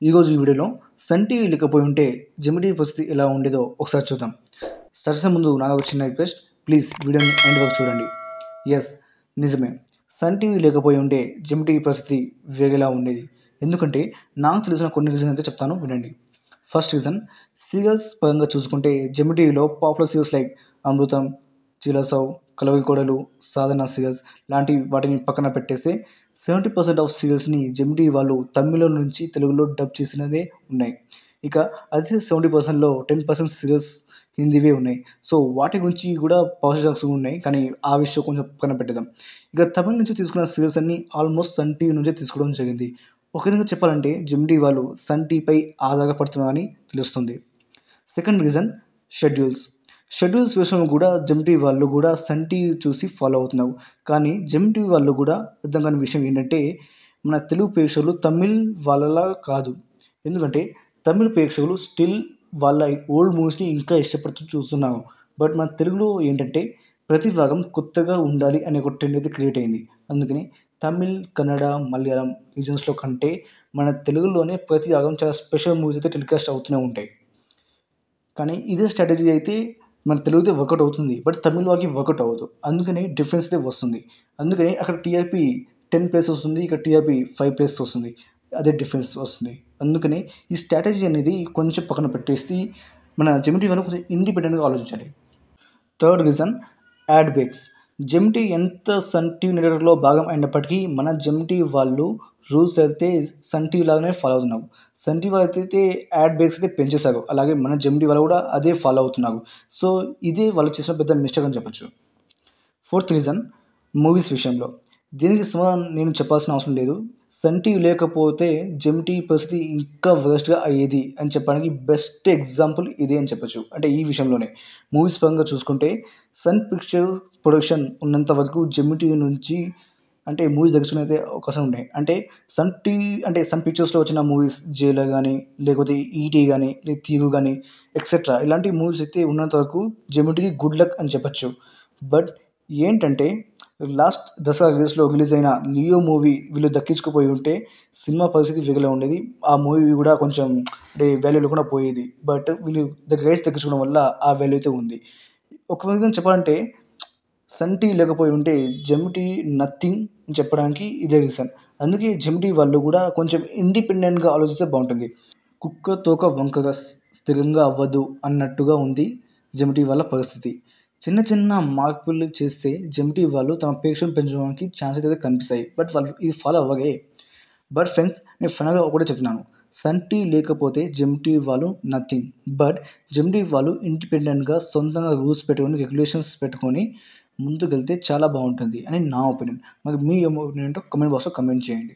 ఈరోజు ఈ వీడియోలో సన్ టీవీ లేకపోయి ఉంటే జెమినీ టీవీ పరిస్థితి ఎలా ఉండేదో ఒకసారి చూద్దాం. స్టార్ట్ చేసే ముందు నాకు ఒక చిన్న రిక్వెస్ట్, ప్లీజ్ వీడియోని ఎండ్ వరకు చూడండి. ఎస్, నిజమే, సన్ టీవీ లేకపోయి ఉంటే జెమినీ టీవీ పరిస్థితి వేరేలా ఉండేది. ఎందుకంటే నాకు తెలిసిన కొన్ని రీజన్ అయితే చెప్తాను, వినండి. ఫస్ట్ రీజన్, సీరియల్స్ పరంగా చూసుకుంటే జెమినీ టీవీలో పాపులర్ సీరియల్స్ లైక్ అమృతం, చిలసౌ, కలవి కోడలు, సాధన సీరియల్స్ లాంటి వాటిని పక్కన పెట్టేస్తే 70% ఆఫ్ సీరియల్స్ని జెమినీ వాళ్ళు తమిళ నుంచి తెలుగులో డబ్ చేసినవే ఉన్నాయి. ఇక అదే 70%లో 10% సీరియల్స్ హిందీవే ఉన్నాయి. సో వాటి గురించి కూడా పాజిటివ్స్ ఉన్నాయి, కానీ ఆ విషయం కొంచెం పక్కన పెట్టేద్దాం. ఇక తమిళ నుంచి తీసుకున్న సీరియల్స్ అన్ని ఆల్మోస్ట్ సన్ టీవీ నుంచే తీసుకోవడం జరిగింది. ఒక విధంగా చెప్పాలంటే జెమినీ వాళ్ళు సన్ టీవీపై ఆధారపడుతున్నారని తెలుస్తుంది. Second reason, schedules. షెడ్యూల్స్ విషయంలో కూడా జెమినీ వాళ్ళు కూడా సన్ టీవీ చూసి ఫాలో అవుతున్నారు. కానీ జెమినీ వాళ్ళు కూడా అర్థం కాని విషయం ఏంటంటే, మన తెలుగు ప్రేక్షకులు తమిళ్ వాళ్ళలా కాదు. ఎందుకంటే తమిళ ప్రేక్షకులు స్టిల్ వాళ్ళ ఓల్డ్ మూవీస్ని ఇంకా ఇష్టపడుతూ చూస్తున్నారు. బట్ మన తెలుగులో ఏంటంటే ప్రతి భాగం కొత్తగా ఉండాలి అనే ఒక ట్రెండ్ అయితే క్రియేట్ అయింది. అందుకని తమిళ్, కన్నడ, మలయాళం రీజన్స్లో కంటే మన తెలుగులోనే ప్రతి భాగం చాలా స్పెషల్ మూవీస్ అయితే టెలికాస్ట్ అవుతూనే ఉంటాయి. కానీ ఇదే స్ట్రాటజీ అయితే మన తెలుగుదే వర్కౌట్ అవుతుంది, బట్ తమిళ వాళ్ళకి వర్కౌట్ అవ్వదు. అందుకని డిఫరెన్స్ అయితే వస్తుంది. అందుకని అక్కడ టీఆర్పీ 10 ప్లేస్ వస్తుంది, ఇక్కడ టీఆర్పీ 5 ప్లేస్ వస్తుంది. అదే డిఫరెన్స్ వస్తుంది. అందుకని ఈ స్ట్రాటజీ అనేది కొంచెం పక్కన పెట్టేసి మన జెమినీ వాళ్ళు కొంచెం ఇండిపెండెంట్గా ఆలోచించాలి. Third reason, ad breaks. Gemini ఎంత సన్ టీవీ నెట్వర్క్లో భాగం అయినప్పటికీ మన జెమినీ వాళ్ళు రూల్స్ అయితే సన్ టీవీ లాగానే ఫాలో అవుతున్నారు. సన్ టీవీ వాళ్ళు అయితే యాడ్ బ్రేక్స్ అయితే పెంచేశారు, అలాగే మన జెమినీ వాళ్ళు కూడా అదే ఫాలో అవుతున్నారు. సో ఇదే వాళ్ళు చేసిన పెద్ద మిస్టేక్ అని చెప్పొచ్చు. ఫోర్త్ రీజన్, మూవీస్ విషయంలో. దీనికి సమాధానం నేను చెప్పాల్సిన అవసరం లేదు. సన్ టీవీ లేకపోతే జెమినీ పరిస్థితి ఇంకా వర్స్ట్గా అయ్యేది అని చెప్పడానికి బెస్ట్ ఎగ్జాంపుల్ ఇదే అని చెప్పొచ్చు. అంటే ఈ విషయంలోనే మూవీస్ పరంగా చూసుకుంటే సన్ పిక్చర్ ప్రొడక్షన్ ఉన్నంత వరకు జెమినీ నుంచి అంటే మూవీస్ దక్కించుకునే అయితే అవకాశం ఉన్నాయి. అంటే సన్ పిక్చర్స్లో వచ్చిన మూవీస్ జైలర్ కానీ, లేకపోతే ఈటీ కానీ, లేదా తీరు కానీ, ఎక్సెట్రా ఇలాంటి మూవీస్ అయితే ఉన్నంత వరకు జెమినీకి గుడ్ లక్ అని చెప్పొచ్చు. బట్ ఏంటంటే లాస్ట్ దసరా రిలీజ్ అయిన లియో మూవీ వీళ్ళు దక్కించుకుపోయి ఉంటే సినిమా పరిస్థితి వేరేలా ఉండేది. ఆ మూవీ కూడా కొంచెం అంటే వాల్యూ లేకుండా పోయేది. బట్ వీళ్ళు రైట్స్ దక్కించుకోవడం వల్ల ఆ వాల్యూ అయితే ఉంది. ఒక విధంగా చెప్పాలంటే సన్ టీవీ లేకపోయి ఉంటే జెమినీ నథింగ్ అని చెప్పడానికి ఇదే రీజన్. అందుకే జెమినీ వాళ్ళు కూడా కొంచెం ఇండిపెండెంట్గా ఆలోచిస్తే బాగుంటుంది. కుక్క తోక వంకగా స్థిరంగా అవ్వదు అన్నట్టుగా ఉంది జెమినీ వాళ్ళ పరిస్థితి. చిన్న చిన్న మార్పులు చేస్తే జెమినీ వాళ్ళు తమ ప్రేక్షకులను పెంచడానికి ఛాన్సెస్ అయితే కనిపిస్తాయి. బట్ వాళ్ళు ఇది ఫాలో అవ్వగే. బట్ ఫ్రెండ్స్, నేను ఫైనల్గా ఒకటే చెప్తున్నాను, సన్ టీవీ లేకపోతే జెమినీ వాళ్ళు నథింగ్. బట్ జెమినీ వాళ్ళు ఇండిపెండెంట్గా సొంతంగా రూల్స్ పెట్టుకొని, రెగ్యులేషన్స్ పెట్టుకొని ముందుకెళ్తే చాలా బాగుంటుంది అని నా ఒపీనియన్. మరి మీ ఒపీనియన్ ఏంటో కమెంట్ బాక్స్లో కమెంట్ చేయండి.